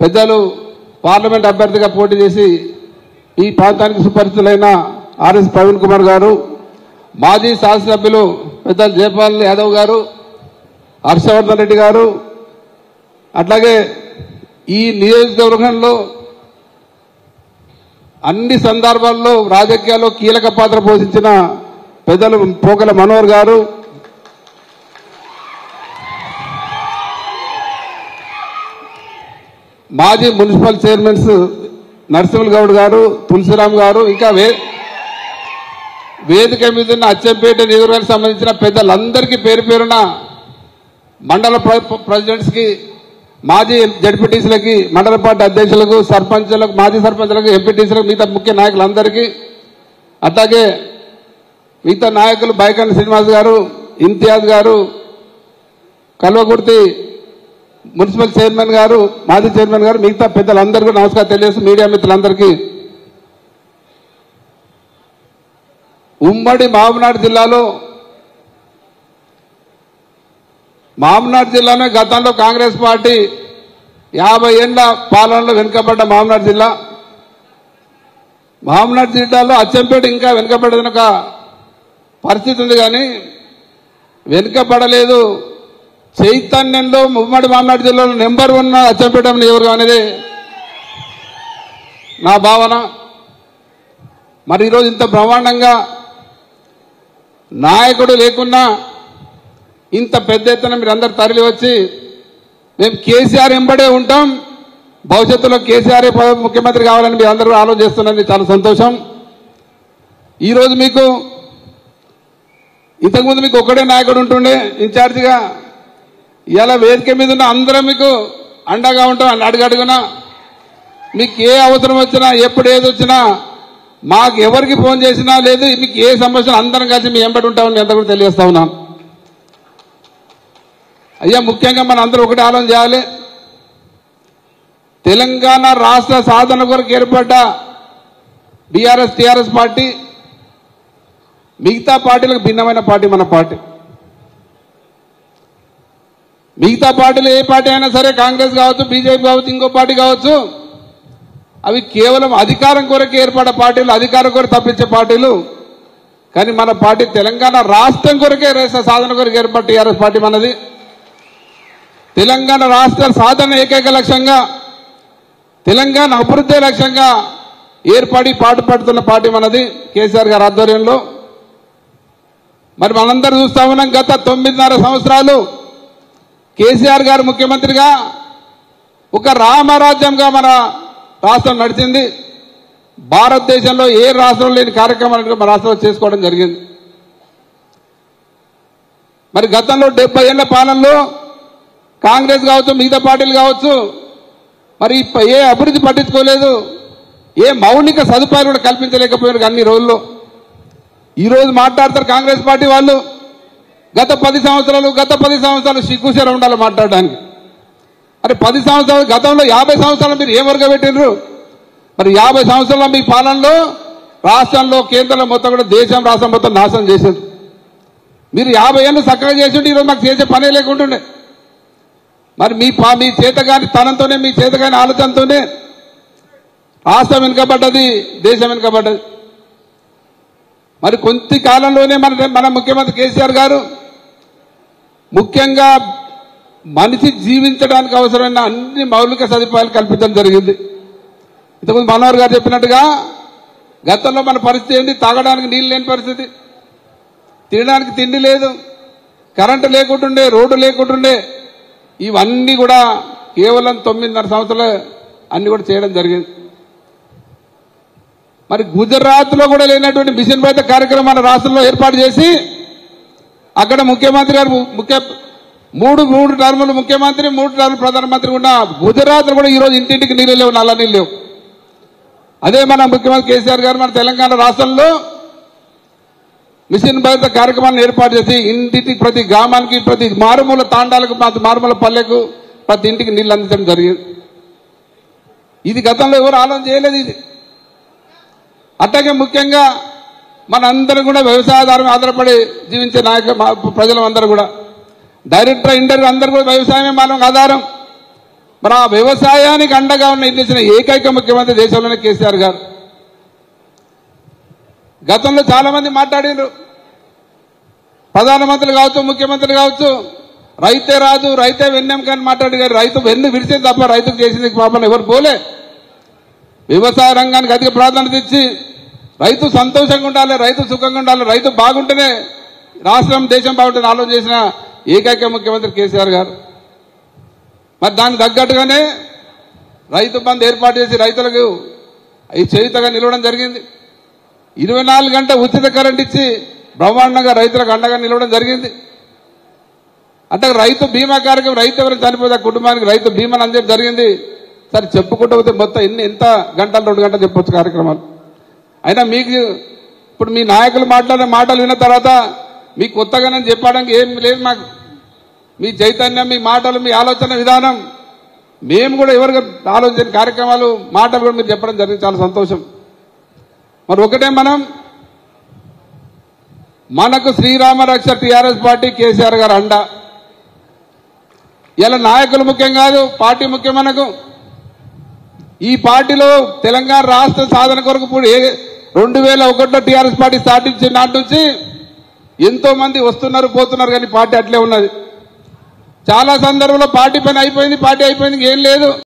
పెద్దలు పార్లమెంట్ అభ్యర్థిగా పోటీ చేసి ఈ ప్రాంతానికి సుపరిచితులైన ఆర్ఎస్ ప్రవీణ్ కుమార్ గారు, మాజీ శాసనసభ్యులు పెద్దలు జయపాల్ యాదవ్ గారు, హర్షవర్ధన్ రెడ్డి గారు, అట్లాగే ఈ నియోజకవర్గంలో అన్ని సందర్భాల్లో రాజకీయాల్లో కీలక పాత్ర పోషించిన పెద్దలు పోకల మనోహర్ గారు, మాజీ మున్సిపల్ చైర్మన్స్ నరసింహులు గౌడ్ గారు, తులసిరామ్ గారు, ఇంకా వేదిక మీద ఉన్న అచ్చంపేట నియోజకవర్గానికి సంబంధించిన పెద్దలందరికీ పేరు పేరున మండల ప్రెసిడెంట్స్కి, మాజీ జడ్పీటీసీలకి, మండల పార్టీ అధ్యక్షులకు, సర్పంచులకు, మాజీ సర్పంచులకు, ఎంపీటీసీలకు, మిగతా ముఖ్య నాయకులందరికీ, అట్లాగే మిగతా నాయకులు బైకండి శ్రీనివాస్ గారు, ఇంతియాజ్ గారు, కల్వకుర్తి మున్సిపల్ చైర్మన్ గారు, మాజీ చైర్మన్ గారు, మిగతా పెద్దలందరికీ నమస్కారం తెలియజేస్తూ మీడియా మిత్రులందరికీ ఉమ్మడి మహబూబ్నగర్ జిల్లాలో గతంలో కాంగ్రెస్ పార్టీ 50 ఏళ్ల పాలనలో వెనుకబడ్డ మహబూబ్నగర్ జిల్లాలో అచ్చంపేట ఇంకా వెనుకబడ్డదని ఒక పరిస్థితి ఉంది. కానీ వెనుకబడలేదు. చైతన్యంలో ఉమ్మడి మహబూబ్నగర్ జిల్లాలో నెంబర్ 1 అచ్చంపేట నియోజకవర్గం అనేది నా భావన. మరి ఈరోజు ఇంత బ్రహ్మాండంగా నాయకుడు లేకున్నా ఇంత పెద్ద ఎత్తున మీరందరూ తరలి వచ్చి మేము కేసీఆర్ ఎంబడే ఉంటాం, భవిష్యత్తులో కేసీఆర్ ముఖ్యమంత్రి కావాలని మీరు అందరూ ఆలోచిస్తున్నది చాలా సంతోషం. ఈరోజు మీకు ఇంతకుముందు మీకు ఒక్కడే నాయకుడు ఉంటుండే ఇన్ఛార్జిగా, ఇలా వేదిక మీద ఉన్న అందరం మీకు అండగా ఉంటాం. అడుగడుగునా మీకు ఏ అవసరం వచ్చినా, ఎప్పుడు ఏది వచ్చినా, మాకు ఎవరికి ఫోన్ చేసినా లేదు, మీకు ఏ సమస్య అందరం కలిసి మీ ఎంబడి ఉంటామని ఎంత కూడా తెలియజేస్తా ఉన్నాను. అయ్యా, ముఖ్యంగా మన అందరూ ఒకటి ఆలోచన చేయాలి. తెలంగాణ రాష్ట్ర సాధన కొరకు ఏర్పడ్డ బీఆర్ఎస్ టీఆర్ఎస్ పార్టీ మిగతా పార్టీలకు భిన్నమైన పార్టీ మన పార్టీ. మిగతా పార్టీలు ఏ పార్టీ అయినా సరే, కాంగ్రెస్ కావచ్చు, బీజేపీ కావచ్చు, ఇంకో పార్టీ కావచ్చు, అవి కేవలం అధికారం కొరకు ఏర్పడ్డ పార్టీలు, అధికారం కొరకు తప్పించే పార్టీలు. కానీ మన పార్టీ తెలంగాణ రాష్ట్రం కొరకే సాధన కొరకు ఏర్పడ్డ టీఆర్ఎస్ పార్టీ మనది. తెలంగాణ రాష్ట్ర సాధన ఏకైక లక్ష్యంగా, తెలంగాణ అభివృద్ధి లక్ష్యంగా ఏర్పడి పాటుపడుతున్న పార్టీ మనది కేసీఆర్ గారి ఆధ్వర్యంలో. మరి మనందరూ చూస్తా ఉన్నాం, గత 9.5 సంవత్సరాలు కేసీఆర్ గారు ముఖ్యమంత్రిగా ఒక రామరాజ్యంగా మన రాష్ట్రం నడిచింది. భారతదేశంలో ఏ రాష్ట్రంలో లేని కార్యక్రమాలను మన రాష్ట్రంలో చేసుకోవడం జరిగింది. మరి గతంలో 70 ఏళ్ల పాలనలో కాంగ్రెస్ కావచ్చు, మిగతా పార్టీలు కావచ్చు, మరి ఏ అభివృద్ధి పట్టించుకోలేదు, ఏ మౌలిక సదుపాయాలు కూడా కల్పించలేకపోయారు. అన్ని రోజుల్లో ఈరోజు మాట్లాడతారు కాంగ్రెస్ పార్టీ వాళ్ళు, గత 10 సంవత్సరాలు సిగ్గుసేర ఉండాలి మాట్లాడడానికి. మరి 10 సంవత్సరాలు గతంలో 50 సంవత్సరాలు మీరు ఏం వర్గ పెట్టినరు? మరి 50 సంవత్సరాల మీ పాలనలో రాష్ట్రంలో, కేంద్రంలో మొత్తం కూడా దేశం, రాష్ట్రం మొత్తం నాశనం చేశారు. మీరు 50 ఏళ్ళు చక్కగా చేసింటే ఈరోజు మాకు చేసే పనే లేకుంటుండే. మరి మీ చేతగాని తనంతోనే, మీ చేతగాని ఆలోచనతోనే రాష్ట్రం వెనుకబడ్డది, దేశం వెనుకబడ్డది. మరి కొంత కాలంలోనే మన ముఖ్యమంత్రి కేసీఆర్ గారు ముఖ్యంగా మనిషి జీవించడానికి అవసరమైన అన్ని మౌలిక సదుపాయాలు కల్పించడం జరిగింది. ఇంతకుముందు మనోహర్ గారు చెప్పినట్టుగా గతంలో మన పరిస్థితి ఏంటి? తాగడానికి నీళ్ళు లేని పరిస్థితి, తినడానికి తిండి లేదు, కరెంటు లేకుంటుండే, రోడ్డు లేకుంటుండే. ఇవన్నీ కూడా కేవలం 9.5 సంవత్సరాలు అన్ని కూడా చేయడం జరిగింది. మరి గుజరాత్లో కూడా లేనటువంటి మిషన్ భగీరథ కార్యక్రమం మన రాష్ట్రంలో ఏర్పాటు చేసి అక్కడ ముఖ్యమంత్రి గారు మూడు టర్ములు ముఖ్యమంత్రి, 3 టర్ములు ప్రధానమంత్రి ఉన్న గుజరాత్లో కూడా ఈరోజు ఇంటింటికి నీళ్ళు లేవు, నల్ల నీళ్ళు లేవు. అదే మన ముఖ్యమంత్రి కేసీఆర్ గారు మన తెలంగాణ రాష్ట్రంలో మిషన్ భగీరథ కార్యక్రమాన్ని ఏర్పాటు చేసి ఇంటికి, ప్రతి గ్రామానికి, ప్రతి మారుమూల తాండాలకు, మారుమూల పల్లెకు ప్రతి ఇంటికి నీళ్ళు అందించడం జరిగింది. ఇది గతంలో ఎవరు ఆలోచన చేయలేదు. ఇది అట్లాగే ముఖ్యంగా మనందరం కూడా వ్యవసాయాధారం ఆధారపడి జీవించే ప్రజలం అందరూ కూడా డైరెక్ట్ ఇండైరెక్ట్ అందరూ కూడా వ్యవసాయమే మనం ఆధారం. మరి ఆ వ్యవసాయానికి అండగా నిలిచిన ఏకైక ముఖ్యమంత్రి దేశంలోనే కేసీఆర్ గారు. గతంలో చాలా మంది మాట్లాడారు, ప్రధానమంత్రులు కావచ్చు, ముఖ్యమంత్రులు కావచ్చు, రైతే రాదు, రైతే వెన్నెం కానీ మాట్లాడారు. రైతు వెన్ను విడిచింది తప్ప రైతుకు చేసింది పాపం ఎవరు పోలే. వ్యవసాయ రంగానికి అధిక ప్రాధాన్యత ఇచ్చి రైతు సంతోషంగా ఉండాలి, రైతు సుఖంగా ఉండాలి, రైతు బాగుంటేనే రాష్ట్రం దేశం బాగుంటుంది ఆలోచన చేసిన ఏకైక ముఖ్యమంత్రి కేసీఆర్ గారు. మరి దానికి తగ్గట్టుగానే రైతు బంధు ఏర్పాటు చేసి రైతులకు ఈ చేయుతగా నిలవడం జరిగింది. 24 గంటల ఉచిత కరెంట్ ఇచ్చి బ్రహ్మాండంగా రైతులకు అండగా నిలవడం జరిగింది. అంటే రైతు బీమా కార్యక్రమం, రైతు ఎవరైనా చనిపోతే ఆ కుటుంబానికి రైతు బీమాను అందించడం జరిగింది. సరే చెప్పుకుంటూ పోతే మొత్తం ఎంత గంటలు 2 గంటలు చెప్పొచ్చు కార్యక్రమాలు. అయినా మీకు ఇప్పుడు మీ నాయకులు మాట్లాడిన మాటలు విన్న తర్వాత మీకు కొత్తగా నేను చెప్పడానికి ఏం లేదు. మాకు మీ చైతన్యం, మీ మాటలు, మీ ఆలోచన విధానం, మేము కూడా ఎవరికి ఆలోచించిన కార్యక్రమాలు మాటలు కూడా మీరు చెప్పడం జరిగింది. చాలా సంతోషం. మరి ఒకటే మనకు శ్రీరామ రక్ష టీఆర్ఎస్ పార్టీ కేసీఆర్ గారు అండ. ఇలా నాయకులు ముఖ్యం కాదు, పార్టీ ముఖ్యం. మనకు ఈ పార్టీలో తెలంగాణ రాష్ట్ర సాధన కొరకు 2001లో టీఆర్ఎస్ పార్టీ స్థాపించిన నాటి నుంచి ఎంతో మంది వస్తున్నారు పోతున్నారు, కానీ పార్టీ అట్లే ఉన్నది. చాలా సందర్భంలో పార్టీ పని అయిపోయింది, పార్టీ అయిపోయింది, ఏం లేదు.